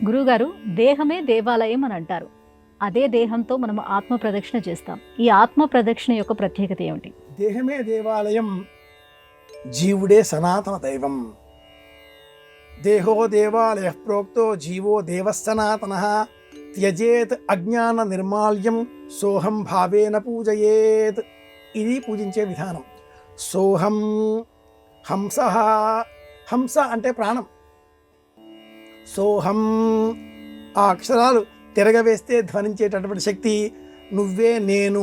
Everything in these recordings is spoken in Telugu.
గురువుగారు, దేహమే దేవాలయం అని అంటారు. అదే దేహంతో మనం ఆత్మ ప్రదక్షిణ చేస్తాం. ఈ ఆత్మ ప్రదక్షిణ యొక్క ప్రత్యేకత ఏమిటి? దేహమే దేవాలయం, జీవుడే సనాతన దైవం. దేహో దేవాలయ ప్రోక్తో జీవో దేవసనాతన త్యజేత్ అజ్ఞాన నిర్మాల్యం సోహం భావేన పూజయేత్. ఇది పూజించే విధానం. సోహం హంస, హంస అంటే ప్రాణం. సోహం ఆ అక్షరాలు తిరగవేస్తే ధ్వనించేటటువంటి శక్తి. నువ్వే నేను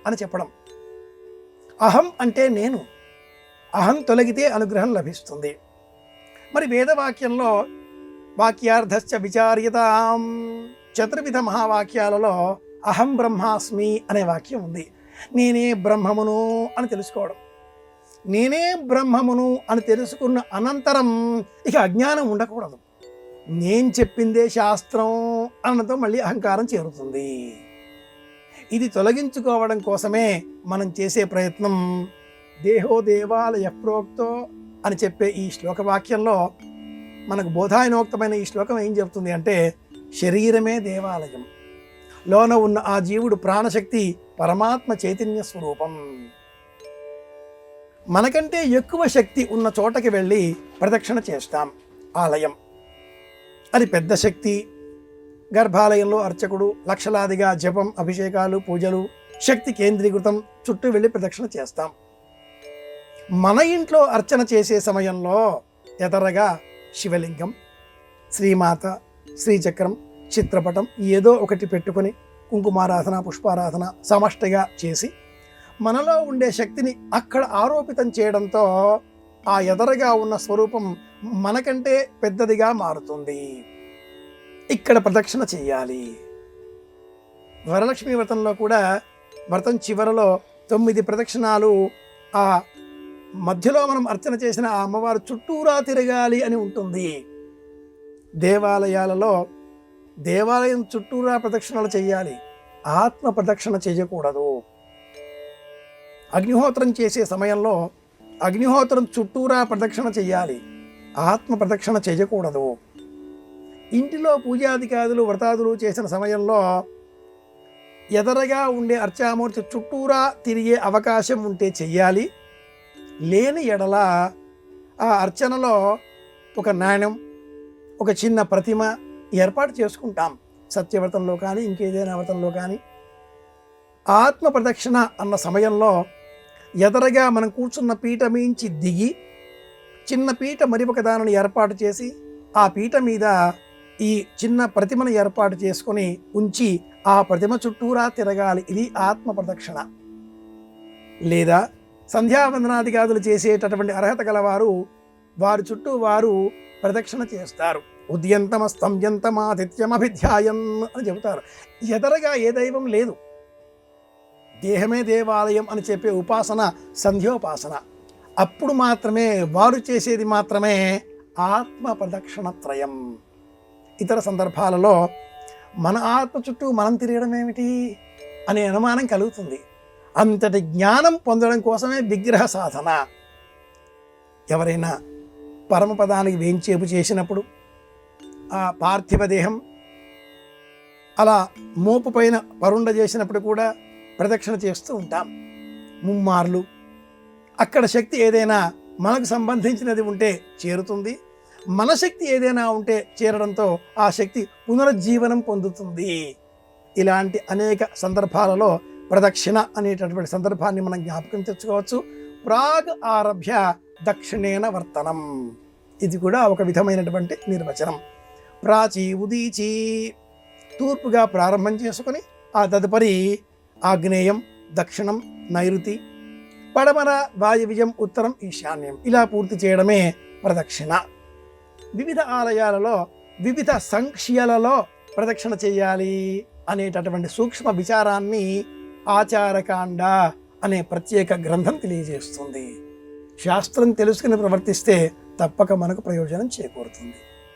అని చెప్పడం. అహం అంటే నేను. అహం తొలగితే అనుగ్రహం లభిస్తుంది. మరి వేదవాక్యంలో వాక్యార్థశ్చ విచార్యతాం, చతుర్విధ మహావాక్యాలలో అహం బ్రహ్మాస్మి అనే వాక్యం ఉంది. నేనే బ్రహ్మమును అని తెలుసుకోవడం. నేనే బ్రహ్మమును అని తెలుసుకున్న అనంతరం ఇక అజ్ఞానం ఉండకూడదు. నేను చెప్పిందే శాస్త్రం అన్నతో మళ్ళీ అహంకారం చేరుతుంది. ఇది తొలగించుకోవడం కోసమే మనం చేసే ప్రయత్నం. దేహో దేవాలయ ప్రోక్తో అని చెప్పే ఈ శ్లోక వాక్యంలో మనకు బోధాయనోక్తమైన ఈ శ్లోకం ఏం చెప్తుంది అంటే, శరీరమే దేవాలయం. లోన ఉన్న ఆ జీవుడు ప్రాణశక్తి, పరమాత్మ చైతన్య స్వరూపం. మనకంటే ఎక్కువ శక్తి ఉన్న చోటకి వెళ్ళి ప్రదక్షిణ చేస్తాం. ఆలయం అది పెద్ద శక్తి. గర్భాలయంలో అర్చకుడు లక్షలాదిగా జపం, అభిషేకాలు, పూజలు, శక్తి కేంద్రీకృతం చుట్టూ వెళ్ళి ప్రదక్షిణ చేస్తాం. మన ఇంట్లో అర్చన చేసే సమయంలో ఎదరగా శివలింగం, శ్రీమాత, శ్రీచక్రం, చిత్రపటం ఏదో ఒకటి పెట్టుకొని కుంకుమారాధన, పుష్పారాధన సమష్టిగా చేసి మనలో ఉండే శక్తిని అక్కడ ఆరోపితం చేయడంతో ఆ ఎదరగా ఉన్న స్వరూపం మనకంటే పెద్దదిగా మారుతుంది. ఇక్కడ ప్రదక్షిణ చెయ్యాలి. వరలక్ష్మి వ్రతంలో కూడా వ్రతం చివరలో 9 ప్రదక్షిణాలు, ఆ మధ్యలో మనం అర్చన చేసిన ఆ అమ్మవారు చుట్టూరా తిరగాలి అని ఉంటుంది. దేవాలయాలలో దేవాలయం చుట్టూరా ప్రదక్షిణలు చెయ్యాలి, ఆత్మ ప్రదక్షిణ చేయకూడదు. అగ్నిహోత్రం చేసే సమయంలో అగ్నిహోత్రం చుట్టూరా ప్రదక్షిణ చెయ్యాలి, ఆత్మ ప్రదక్షిణ చేయకూడదు. ఇంటిలో పూజాధికారులు, వ్రతాదులు చేసిన సమయంలో ఎదరగా ఉండే అర్చామూర్తి చుట్టూరా తిరిగే అవకాశం ఉంటే చెయ్యాలి. లేని ఎడల ఆ అర్చనలో ఒక నాణ్యం, ఒక చిన్న ప్రతిమ ఏర్పాటు చేసుకుంటాం. సత్యవ్రతంలో కానీ ఇంకేదైనా వ్రతంలో కానీ ఆత్మ ప్రదక్షిణ అన్న సమయంలో ఎదరగా మనం కూర్చున్న పీట మించి దిగి చిన్న పీట మరి ఒక దానిని ఏర్పాటు చేసి ఆ పీట మీద ఈ చిన్న ప్రతిమను ఏర్పాటు చేసుకొని ఉంచి ఆ ప్రతిమ చుట్టూరా తిరగాలి. ఇది ఆత్మ ప్రదక్షిణ. లేదా సంధ్యావందనాదిగాదులు చేసేటటువంటి అర్హత గలవారు వారి చుట్టూ వారు ప్రదక్షిణ చేస్తారు. ఉద్యంతమస్తంజంతమాతిథ్యమభిధ్యాయన్ అని చెబుతారు. ఎదరగా ఏ దైవం లేదు. దేహమే దేవాలయం అని చెప్పే ఉపాసన సంధ్యోపాసన. అప్పుడు మాత్రమే వారు చేసేది మాత్రమే ఆత్మ ప్రదక్షిణ త్రయం. ఇతర సందర్భాలలో మన ఆత్మ చుట్టూ మనం తిరగడం ఏమిటి అనే అనుమానం కలుగుతుంది. అంతటి జ్ఞానం పొందడం కోసమే విగ్రహ సాధన. ఎవరైనా పరమపదానికి వేంచేపు చేసినప్పుడు ఆ పార్థివ దేహం అలా మోపు పైన పరుండ చేసినప్పుడు కూడా ప్రదక్షిణ చేస్తూ ఉంటాం ముమ్మార్లు. అక్కడ శక్తి ఏదైనా మనకు సంబంధించినది ఉంటే చేరుతుంది. మన శక్తి ఏదైనా ఉంటే చేరడంతో ఆ శక్తి పునరుజ్జీవనం పొందుతుంది. ఇలాంటి అనేక సందర్భాలలో ప్రదక్షిణ అనేటటువంటి సందర్భాన్ని మనం జ్ఞాపకం తెచ్చుకోవచ్చు. ప్రాగ్ ఆరభ్య దక్షిణేన వర్తనం, ఇది కూడా ఒక విధమైనటువంటి నిర్వచనం. ప్రాచీ ఉదీచి, తూర్పుగా ప్రారంభం చేసుకొని ఆ తదుపరి ఆగ్నేయం, దక్షిణం, నైరుతి, పడమర, వాయువ్యం, ఉత్తరం, ఈశాన్యం ఇలా పూర్తి చేయడమే ప్రదక్షిణ. వివిధ ఆలయాలలో వివిధ సంఖ్యలలో ప్రదక్షిణ చేయాలి అనేటటువంటి సూక్ష్మ విచారాన్ని ఆచారకాండ అనే ప్రత్యేక గ్రంథం తెలియజేస్తుంది. శాస్త్రం తెలుసుకుని ప్రవర్తిస్తే తప్పక మనకు ప్రయోజనం చేకూరుతుంది.